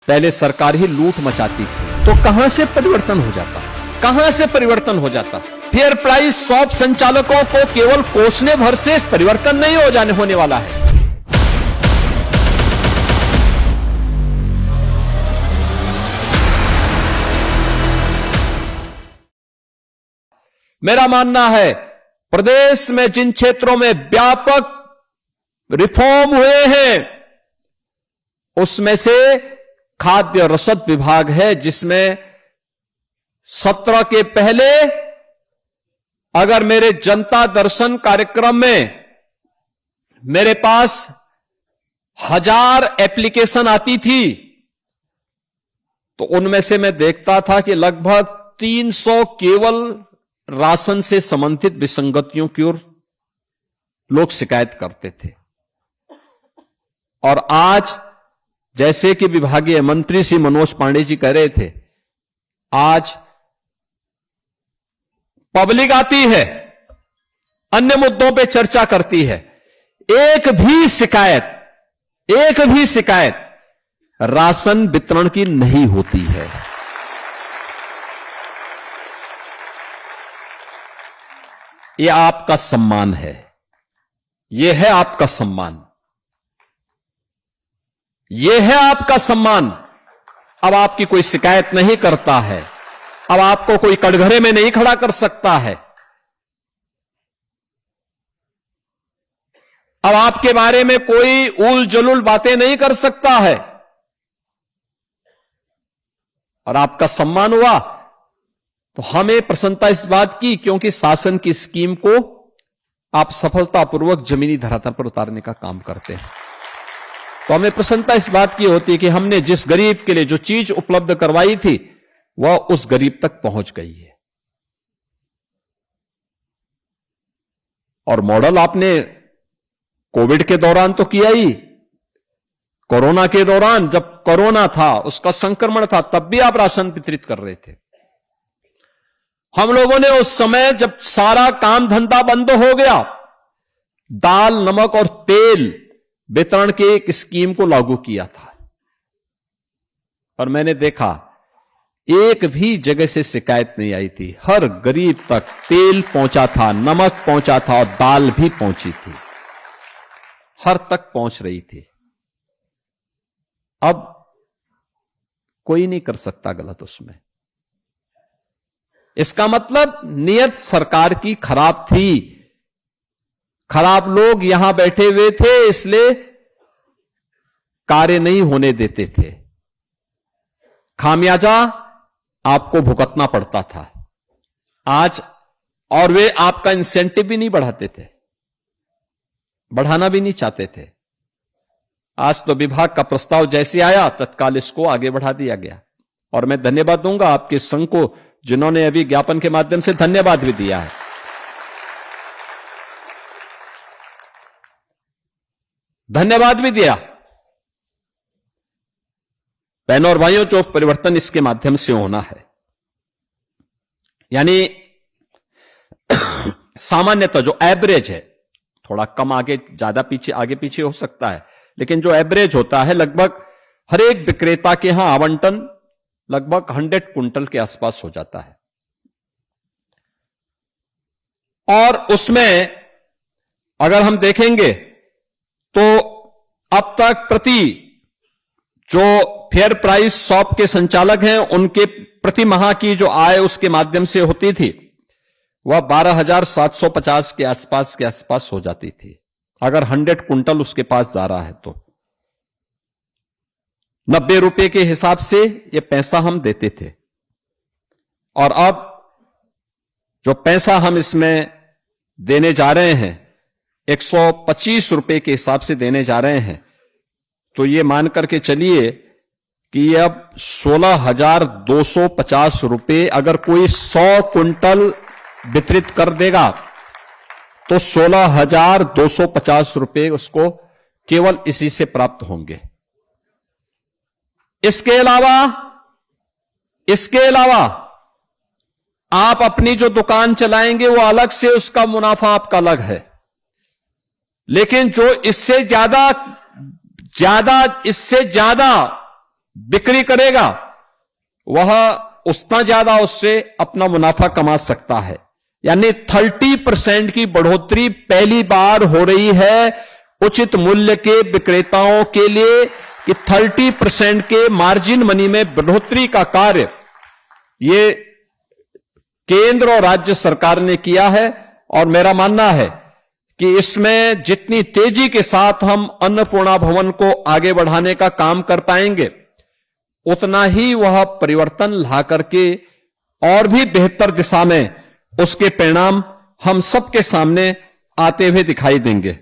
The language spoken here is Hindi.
पहले सरकार ही लूट मचाती थी, तो कहां से परिवर्तन हो जाता, कहां से परिवर्तन हो जाता। फेयर प्राइस शॉप संचालकों को केवल कोसने भर से परिवर्तन नहीं होने वाला है। मेरा मानना है प्रदेश में जिन क्षेत्रों में व्यापक रिफॉर्म हुए हैं उसमें से खाद्य रसद विभाग है, जिसमें 17 के पहले अगर मेरे जनता दर्शन कार्यक्रम में मेरे पास 1000 एप्लीकेशन आती थी तो उनमें से मैं देखता था कि लगभग 300 केवल राशन से संबंधित विसंगतियों की ओर लोग शिकायत करते थे। और आज जैसे कि विभागीय मंत्री श्री मनोज पांडे जी कह रहे थे, आज पब्लिक आती है, अन्य मुद्दों पे चर्चा करती है, एक भी शिकायत राशन वितरण की नहीं होती है। यह आपका सम्मान है, यह है आपका सम्मान, यह है आपका सम्मान। अब आपकी कोई शिकायत नहीं करता है, अब आपको कोई कटघरे में नहीं खड़ा कर सकता है, अब आपके बारे में कोई उल जलूल बातें नहीं कर सकता है, और आपका सम्मान हुआ तो हमें प्रसन्नता इस बात की, क्योंकि शासन की स्कीम को आप सफलतापूर्वक जमीनी धरातल पर उतारने का काम करते हैं। तो हमें प्रसन्नता इस बात की होती है कि हमने जिस गरीब के लिए जो चीज उपलब्ध करवाई थी वह उस गरीब तक पहुंच गई है। और मॉडल आपने कोविड के दौरान तो किया ही, कोरोना के दौरान जब कोरोना था, उसका संक्रमण था, तब भी आप राशन वितरित कर रहे थे। हम लोगों ने उस समय जब सारा काम धंधा बंद हो गया, दाल, नमक और तेल वितरण के एक स्कीम को लागू किया था, और मैंने देखा एक भी जगह से शिकायत नहीं आई थी। हर गरीब तक तेल पहुंचा था, नमक पहुंचा था और दाल भी पहुंची थी, हर तक पहुंच रही थी। अब कोई नहीं कर सकता गलत उसमें। इसका मतलब नियत सरकार की खराब थी, खराब लोग यहां बैठे हुए थे, इसलिए कार्य नहीं होने देते थे, खामियाजा आपको भुगतना पड़ता था। आज और वे आपका इंसेंटिव भी नहीं बढ़ाते थे, बढ़ाना भी नहीं चाहते थे। आज तो विभाग का प्रस्ताव जैसे आया तत्काल इसको आगे बढ़ा दिया गया, और मैं धन्यवाद दूंगा आपके संघ को, जिन्होंने अभी ज्ञापन के माध्यम से धन्यवाद भी दिया है। धन्यवाद भी दिया। बहनों और भाइयों, जो परिवर्तन इसके माध्यम से होना है, यानी सामान्यतः जो एवरेज है, थोड़ा कम आगे ज्यादा पीछे आगे पीछे हो सकता है, लेकिन जो एवरेज होता है लगभग हर एक विक्रेता के यहां आवंटन लगभग 100 कुंटल के आसपास हो जाता है। और उसमें अगर हम देखेंगे तो अब तक प्रति जो फेयर प्राइस शॉप के संचालक हैं उनके प्रति माह की जो आय उसके माध्यम से होती थी वह 12,750 के आसपास हो जाती थी। अगर 100 कुंटल उसके पास जा रहा है तो 90 रुपए के हिसाब से ये पैसा हम देते थे, और अब जो पैसा हम इसमें देने जा रहे हैं 125 रुपए के हिसाब से देने जा रहे हैं। तो ये मान करके चलिए कि ये अब 16,250 रुपए, अगर कोई 100 कुंटल वितरित कर देगा तो 16,250 रुपए उसको केवल इसी से प्राप्त होंगे। इसके अलावा आप अपनी जो दुकान चलाएंगे वो अलग से, उसका मुनाफा आपका अलग है, लेकिन जो इससे ज्यादा बिक्री करेगा वह उतना ज्यादा उससे अपना मुनाफा कमा सकता है। यानी 30% की बढ़ोतरी पहली बार हो रही है उचित मूल्य के विक्रेताओं के लिए कि 30% के मार्जिन मनी में बढ़ोतरी का कार्य ये केंद्र और राज्य सरकार ने किया है। और मेरा मानना है कि इसमें जितनी तेजी के साथ हम अन्नपूर्णा भवन को आगे बढ़ाने का काम कर पाएंगे उतना ही वह परिवर्तन ला करके और भी बेहतर दिशा में उसके परिणाम हम सबके सामने आते हुए दिखाई देंगे।